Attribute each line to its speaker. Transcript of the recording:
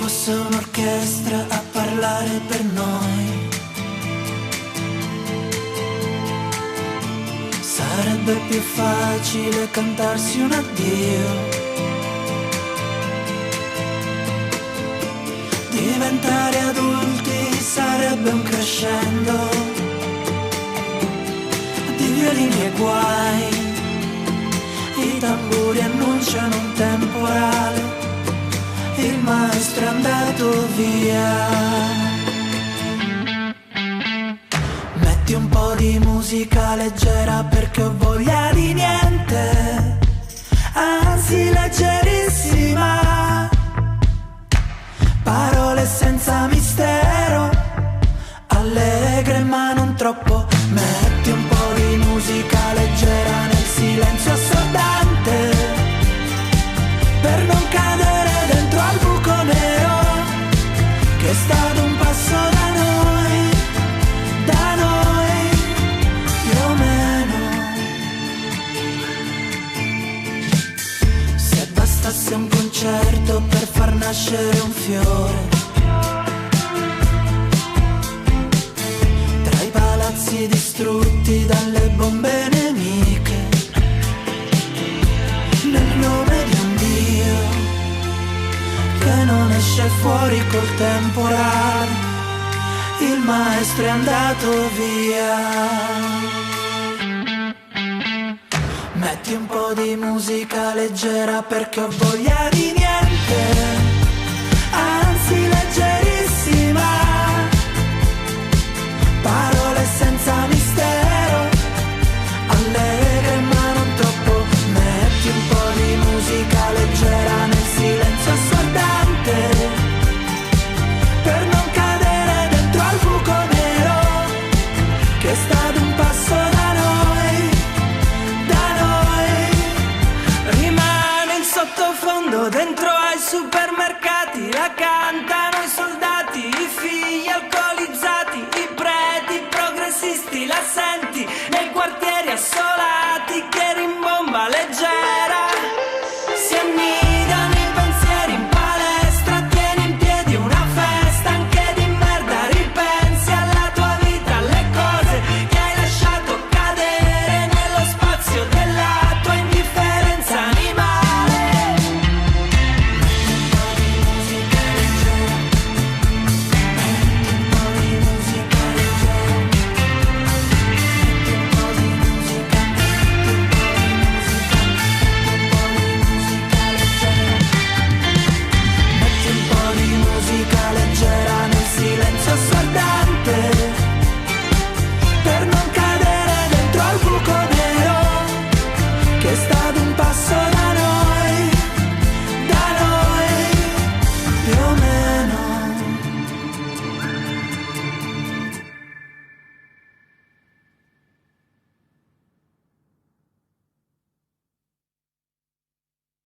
Speaker 1: fosse un'orchestra a parlare per noi, sarebbe più facile cantarsi un addio. Diventare adulti sarebbe un crescendo di violini e guai. I tamburi annunciano un temporale, il maestro è andato via. Metti un po' di musica leggera perché ho voglia di niente, anzi leggerissima. Parole senza mistero, allegre ma non troppo. Metti un po' di musica leggera nel silenzio assordante, per non cadere dentro al buco nero che sta ad un passo da noi più o meno. Se bastasse un concerto per far nascere un fiore, tra i palazzi distrutti dalle bombe nemiche, nel nome di un Dio che non esce fuori col temporale, il maestro è andato via. Metti un po' di musica leggera perché ho voglia di niente, anzi leggerissima. Parole senza mistero, allegre ma non troppo. Metti un po' di musica leggera nel silenzio assordante, per non cadere dentro al buco nero che sta ad un passo da noi, da noi. Rimane in sottofondo dentro ai supermercati, la cantano i soldati, i figli alcolizzati, i preti progressisti, la senti nei quartieri assolati.